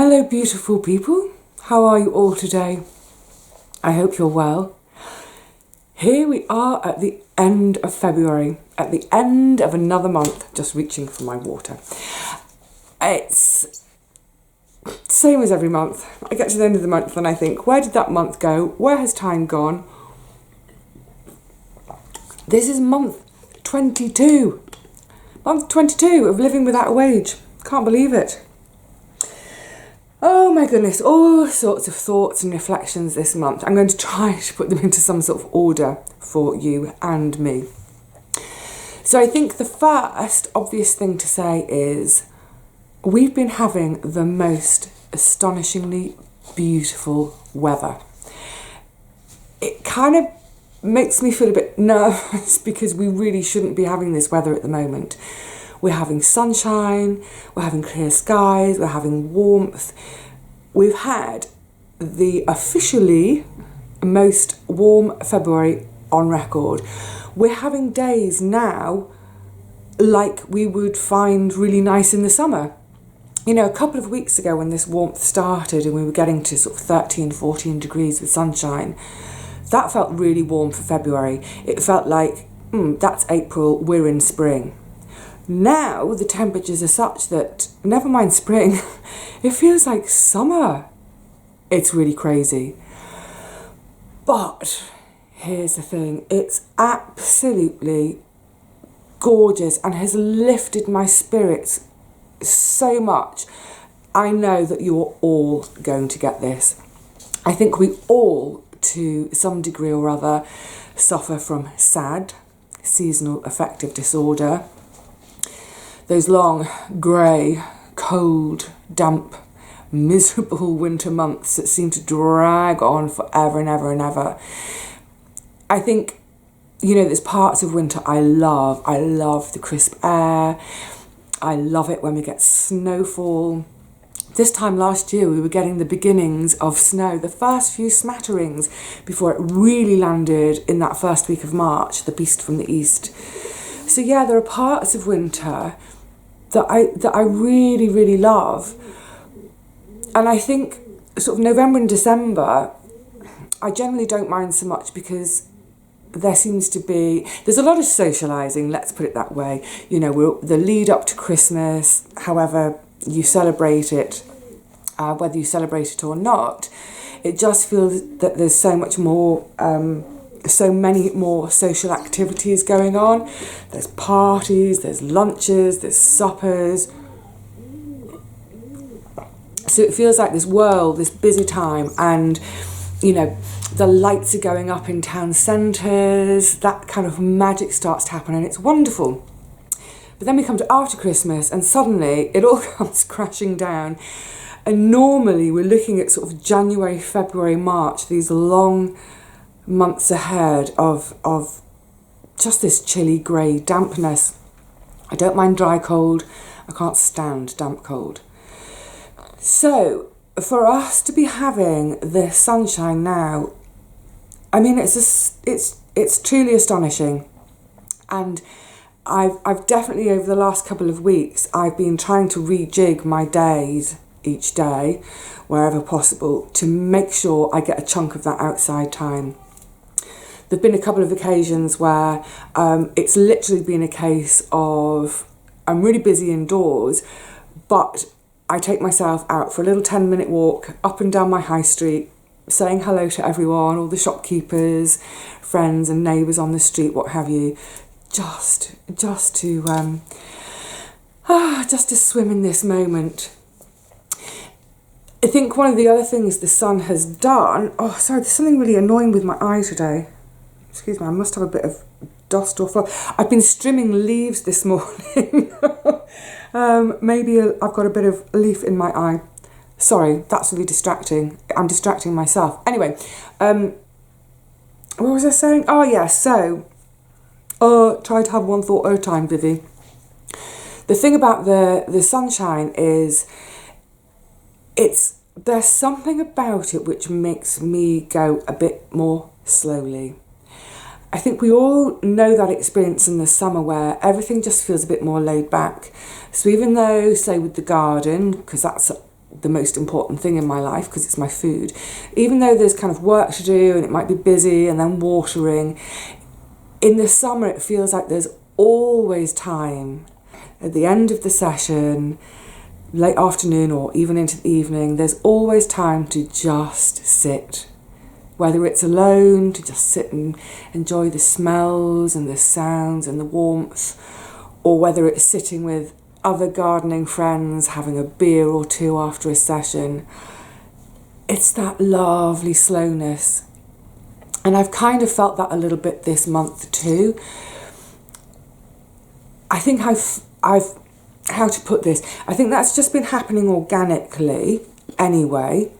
Hello beautiful people, how are you all today? I hope you're well. Here we are at the end of February, at the end of another month, just reaching for my water. It's same as every month. I get to the end of the month and I think, where did that month go? Where has time gone? This is month 22. Month 22 of living without a wage. Can't believe it. Oh my goodness, all sorts of thoughts and reflections this month. I'm going to try to put them into some sort of order for you and me. So I think the first obvious thing to say is we've been having the most astonishingly beautiful weather. It kind of makes me feel a bit nervous because we really shouldn't be having this weather at the moment. We're having sunshine, we're having clear skies, we're having warmth. We've had the officially most warm February on record. We're having days now like we would find really nice in the summer. You know, a couple of weeks ago when this warmth started and we were getting to sort of 13, 14 degrees with sunshine, that felt really warm for February. It felt like, that's April, we're in spring. Now the temperatures are such that, never mind spring, it feels like summer. It's really crazy. But here's the thing, it's absolutely gorgeous and has lifted my spirits so much. I know that you're all going to get this. I think we all, to some degree or other, suffer from SAD, seasonal affective disorder. Those long, grey, cold, damp, miserable winter months that seem to drag on forever and ever and ever. I think, you know, there's parts of winter I love. I love the crisp air. I love it when we get snowfall. This time last year we were getting the beginnings of snow, the first few smatterings before it really landed in that first week of March, the beast from the east. So yeah, there are parts of winter that I really, really love. And I think sort of November and December, I generally don't mind so much because there's a lot of socialising, let's put it that way. You know, the lead up to Christmas, however you celebrate it, whether you celebrate it or not, it just feels that there's so many more social activities going on. There's parties, there's lunches, there's suppers. So it feels like this world, this busy time, and you know, the lights are going up in town centres, that kind of magic starts to happen and it's wonderful. But then we come to after Christmas and suddenly it all comes crashing down. And normally we're looking at sort of January, February, March, these long months ahead of just this chilly, grey dampness. I don't mind dry cold, I can't stand damp cold. So for us to be having this sunshine now, I mean, it's truly astonishing. And I've definitely, over the last couple of weeks, I've been trying to rejig my days each day, wherever possible, to make sure I get a chunk of that outside time. There've been a couple of occasions where it's literally been a case of I'm really busy indoors, but I take myself out for a little 10-minute walk up and down my high street, saying hello to everyone, all the shopkeepers, friends and neighbours on the street, what have you, just to swim in this moment. I think one of the other things the sun has done, there's something really annoying with my eye today. Excuse me, I must have a bit of dust or fluff. I've been trimming leaves this morning. Maybe I've got a bit of leaf in my eye. Sorry, that's really distracting. I'm distracting myself. Anyway, what was I saying? Oh yeah, so try to have one thought at a time, Vivi. The thing about the sunshine is there's something about it which makes me go a bit more slowly. I think we all know that experience in the summer where everything just feels a bit more laid back. So even though, say with the garden, because that's the most important thing in my life because it's my food. Even though there's kind of work to do and it might be busy and then watering, in the summer it feels like there's always time. At the end of the session, late afternoon or even into the evening, there's always time to just sit. Whether it's alone, to just sit and enjoy the smells and the sounds and the warmth, or whether it's sitting with other gardening friends, having a beer or two after a session. It's that lovely slowness. And I've kind of felt that a little bit this month too. I think I've how to put this? I think that's just been happening organically anyway.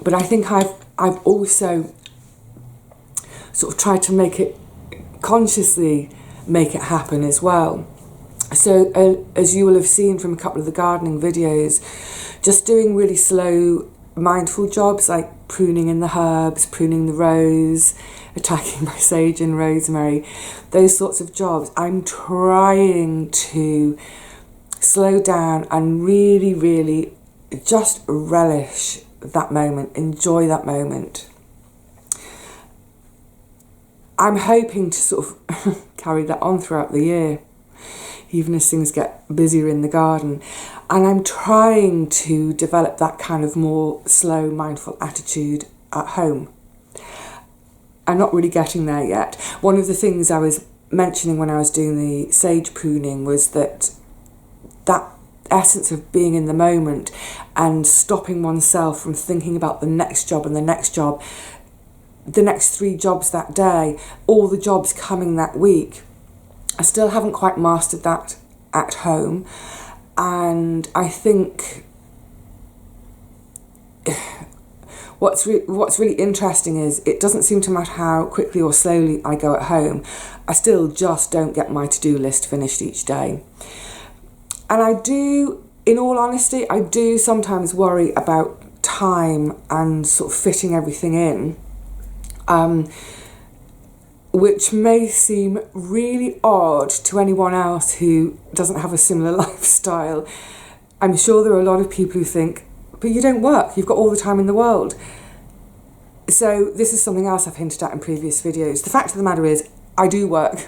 But I think I've also sort of tried to make it consciously make it happen as well. So as you will have seen from a couple of the gardening videos, just doing really slow mindful jobs like pruning in the herbs, pruning the rose, attacking my sage and rosemary, those sorts of jobs. I'm trying to slow down and really, really just relish that moment, enjoy that moment. I'm hoping to sort of carry that on throughout the year, even as things get busier in the garden. And I'm trying to develop that kind of more slow, mindful attitude at home. I'm not really getting there yet. One of the things I was mentioning when I was doing the sage pruning was that essence of being in the moment and stopping oneself from thinking about the next job and the next job, the next 3 jobs that day, all the jobs coming that week. I still haven't quite mastered that at home, and I think what's really interesting is it doesn't seem to matter how quickly or slowly I go at home, I still just don't get my to-do list finished each day. And I do, in all honesty, I do sometimes worry about time and sort of fitting everything in. Which may seem really odd to anyone else who doesn't have a similar lifestyle. I'm sure there are a lot of people who think, but you don't work, you've got all the time in the world. So this is something else I've hinted at in previous videos. The fact of the matter is, I do work.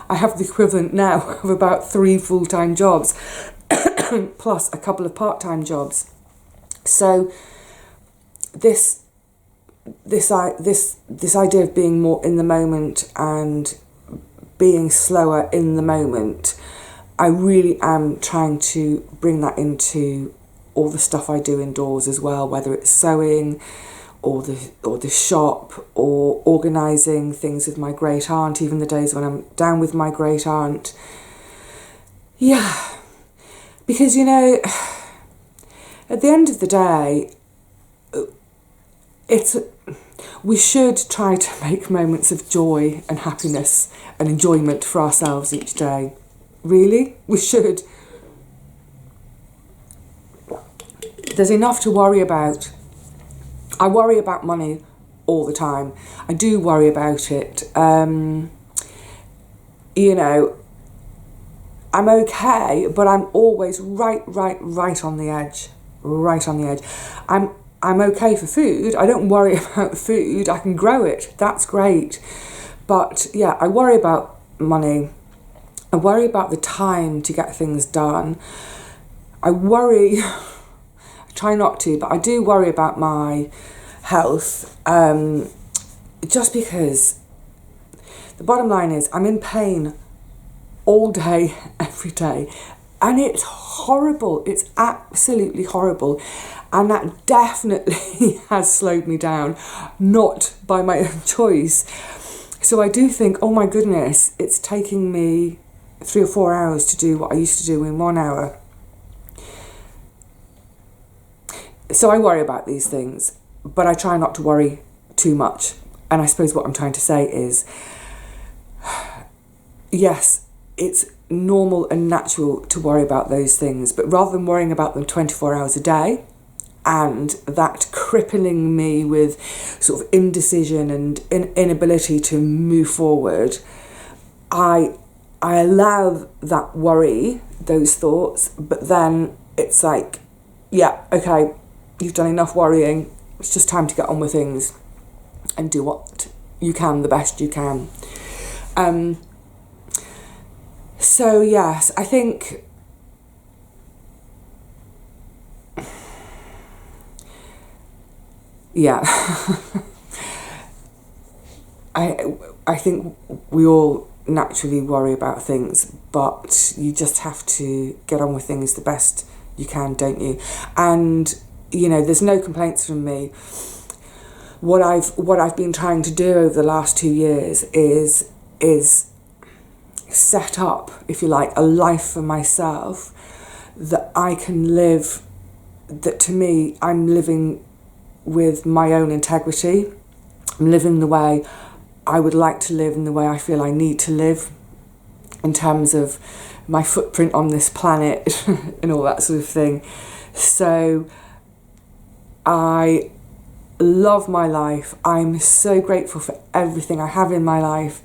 I have the equivalent now of about 3 full-time jobs, plus a couple of part-time jobs. So this idea of being more in the moment and being slower in the moment, I really am trying to bring that into all the stuff I do indoors as well, whether it's sewing or the shop or organising things with my great aunt, even the days when I'm down with my great aunt. Yeah, because, you know, at the end of the day, we should try to make moments of joy and happiness and enjoyment for ourselves each day. Really, we should. There's enough to worry about. I worry about money all the time. I do worry about it. You know, I'm okay, but I'm always right on the edge. Right on the edge. I'm okay for food. I don't worry about food. I can grow it. That's great. But yeah, I worry about money. I worry about the time to get things done. I worry, I try not to, but I do worry about my health. Just because the bottom line is I'm in pain all day, every day. And it's horrible. It's absolutely horrible. And that definitely has slowed me down, not by my own choice. So I do think, oh my goodness, it's taking me 3 or 4 hours to do what I used to do in 1 hour. So I worry about these things, but I try not to worry too much. And I suppose what I'm trying to say is, yes, it's normal and natural to worry about those things, but rather than worrying about them 24 hours a day, and that crippling me with sort of indecision and inability to move forward, I I allow that worry, those thoughts, but then it's like, yeah, okay, you've done enough worrying. It's just time to get on with things and do what you can the best you can. So yes, I think yeah. I think we all naturally worry about things, but you just have to get on with things the best you can, don't you? And you know, there's no complaints from me. What I've been trying to do over the last 2 years is set up, if you like, a life for myself that I can live, that to me I'm living with my own integrity. I'm living the way I would like to live and the way I feel I need to live in terms of my footprint on this planet and all that sort of thing. So I love my life. I'm so grateful for everything I have in my life.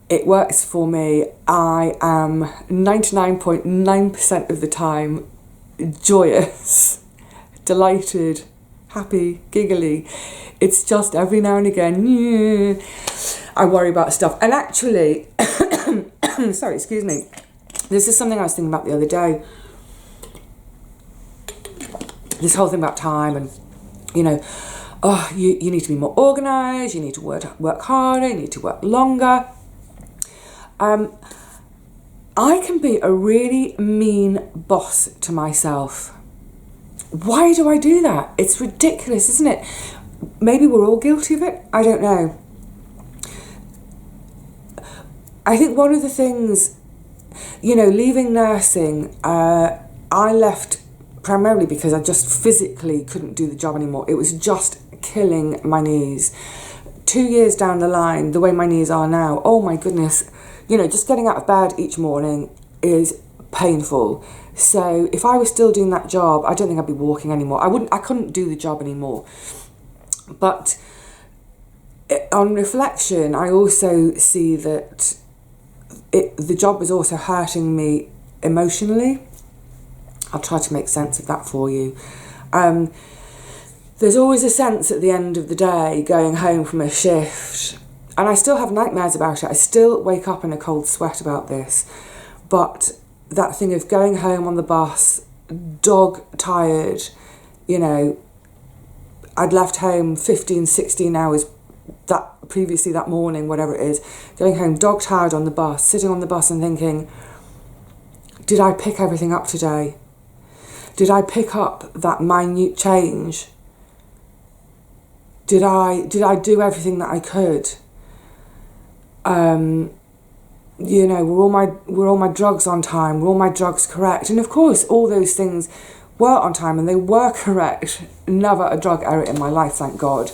It works for me. I am 99.9% of the time joyous, delighted, happy, giggly. It's just every now and again, I worry about stuff. And actually, sorry, excuse me. This is something I was thinking about the other day. This whole thing about time and, you know, you need to be more organised, you need to work harder, you need to work longer. I can be a really mean boss to myself. Why do I do that? It's ridiculous, isn't it? Maybe we're all guilty of it. I don't know. I think one of the things, you know, leaving nursing, I left primarily because I just physically couldn't do the job anymore. It was just killing my knees. 2 years down the line, the way my knees are now, oh my goodness, you know, just getting out of bed each morning is painful. So if I was still doing that job, I don't think I'd be walking anymore. I couldn't do the job anymore. But on reflection, I also see that the job was also hurting me emotionally. I'll try to make sense of that for you. There's always a sense at the end of the day going home from a shift, and I still have nightmares about it. I still wake up in a cold sweat about this. But that thing of going home on the bus, dog tired, you know, I'd left home 15, 16 hours previously that morning, whatever it is, going home dog tired on the bus, sitting on the bus and thinking, did I pick everything up today? Did I pick up that minute change? Did I do everything that I could? You know, were all my drugs on time? Were all my drugs correct? And of course, all those things were on time and they were correct. Never a drug error in my life, thank God.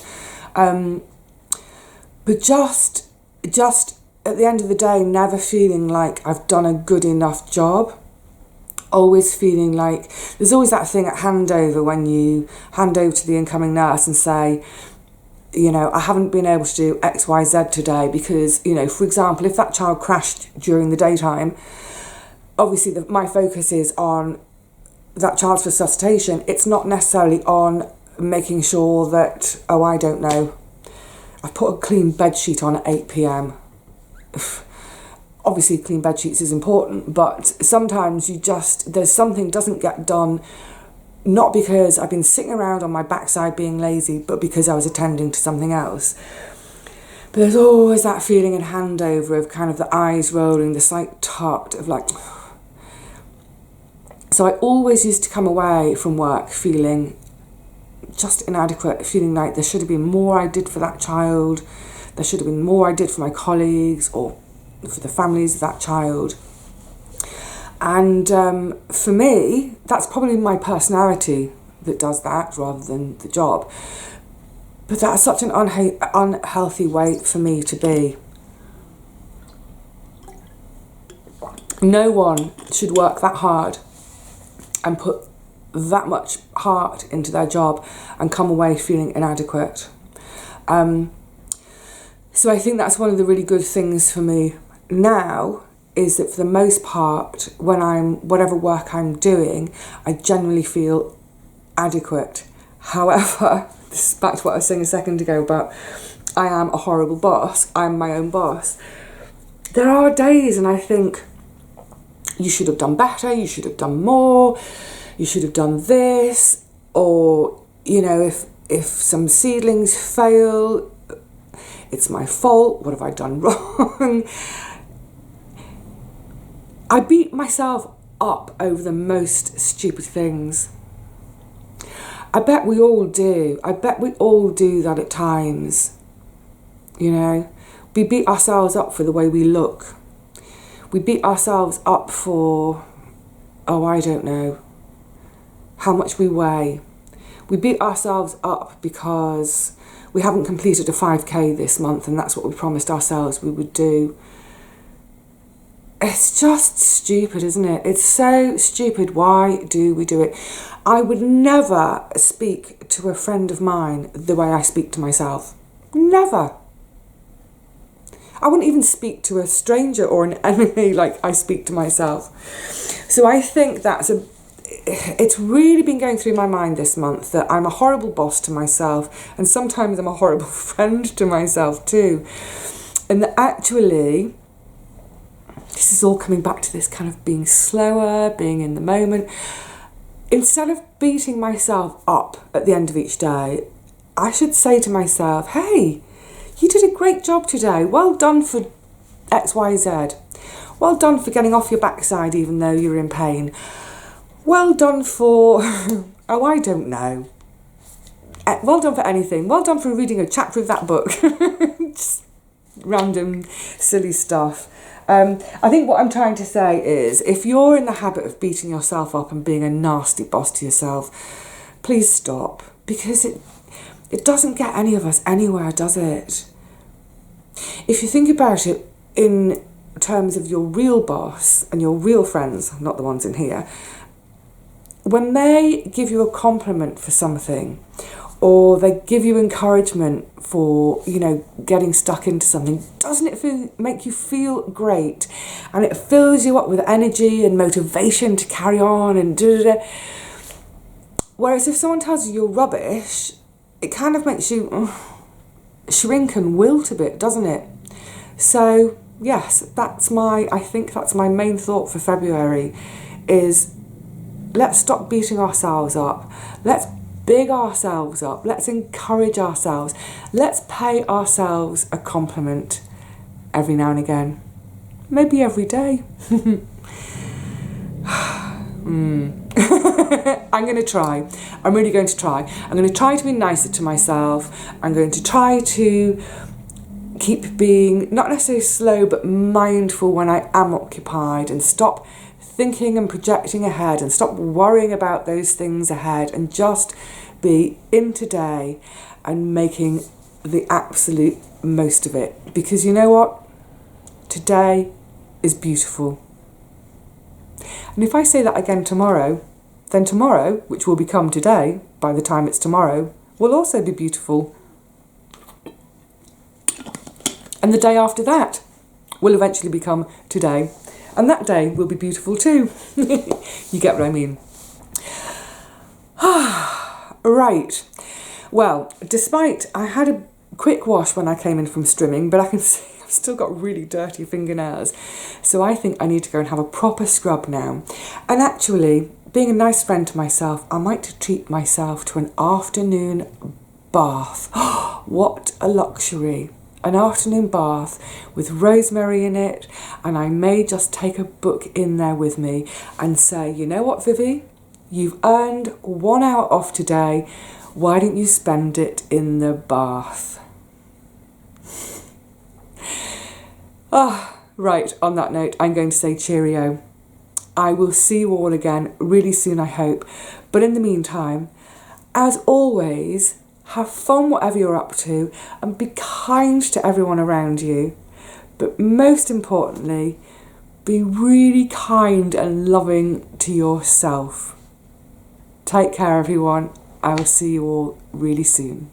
But just at the end of the day, never feeling like I've done a good enough job. Always feeling like there's always that thing at handover when you hand over to the incoming nurse and say, you know, I haven't been able to do X, Y, Z today because, you know, for example, if that child crashed during the daytime, obviously my focus is on that child's resuscitation. It's not necessarily on making sure that, oh, I don't know, I've put a clean bed sheet on at 8 p.m. Obviously, clean bed sheets is important, but sometimes there's something doesn't get done, not because I've been sitting around on my backside being lazy, but because I was attending to something else. But there's always that feeling in handover of kind of the eyes rolling, the slight tut of like... So I always used to come away from work feeling just inadequate, feeling like there should have been more I did for that child, there should have been more I did for my colleagues or for the families of that child. And for me, that's probably my personality that does that rather than the job. But that's such an unhealthy way for me to be. No one should work that hard and put that much heart into their job and come away feeling inadequate. So I think that's one of the really good things for me now is that for the most part, whatever work I'm doing, I generally feel adequate. However, this is back to what I was saying a second ago about I am a horrible boss. I'm my own boss. There are days and I think, you should have done better, you should have done more, you should have done this, or, you know, if some seedlings fail, it's my fault, what have I done wrong? I beat myself up over the most stupid things. I bet we all do. I bet we all do that at times. You know, we beat ourselves up for the way we look. We beat ourselves up for, oh, I don't know, how much we weigh. We beat ourselves up because we haven't completed a 5K this month and that's what we promised ourselves we would do. It's just stupid, isn't it? It's so stupid. Why do we do it? I would never speak to a friend of mine the way I speak to myself. Never. I wouldn't even speak to a stranger or an enemy like I speak to myself. So I think it's really been going through my mind this month that I'm a horrible boss to myself, and sometimes I'm a horrible friend to myself too. And that actually, this is all coming back to this kind of being slower, being in the moment. Instead of beating myself up at the end of each day, I should say to myself, hey, you did a great job today. Well done for XYZ. Well done for getting off your backside even though you're in pain. Well done for, oh, I don't know. Well done for anything. Well done for reading a chapter of that book. Just random, silly stuff. I think what I'm trying to say is, if you're in the habit of beating yourself up and being a nasty boss to yourself, please stop. Because it doesn't get any of us anywhere, does it? If you think about it in terms of your real boss and your real friends, not the ones in here, when they give you a compliment for something, or they give you encouragement for, you know, getting stuck into something, doesn't it make you feel great? And it fills you up with energy and motivation to carry on and da-da-da. Whereas if someone tells you you're rubbish, it kind of makes you shrink and wilt a bit, doesn't it? So yes, I think that's my main thought for February is, let's stop beating ourselves up. Let's big ourselves up. Let's encourage ourselves. Let's pay ourselves a compliment every now and again. Maybe every day. I'm going to try. I'm really going to try. I'm going to try to be nicer to myself. I'm going to try to keep being not necessarily slow but mindful when I am occupied, and stop thinking and projecting ahead and stop worrying about those things ahead, and just be in today and making the absolute most of it. Because you know what? Today is beautiful. And if I say that again tomorrow, then tomorrow, which will become today, by the time it's tomorrow, will also be beautiful. And the day after that will eventually become today. And that day will be beautiful too. You get what I mean? Right. Well, despite I had a quick wash when I came in from strimming, but I can see I've still got really dirty fingernails. So I think I need to go and have a proper scrub now. And actually, being a nice friend to myself, I might treat myself to an afternoon bath. What a luxury. An afternoon bath with rosemary in it, and I may just take a book in there with me and say, you know what, Vivi? You've earned 1 hour off today. Why don't you spend it in the bath? Right, on that note, I'm going to say cheerio. I will see you all again really soon, I hope. But in the meantime, as always, have fun whatever you're up to and be kind to everyone around you. But most importantly, be really kind and loving to yourself. Take care, everyone. I will see you all really soon.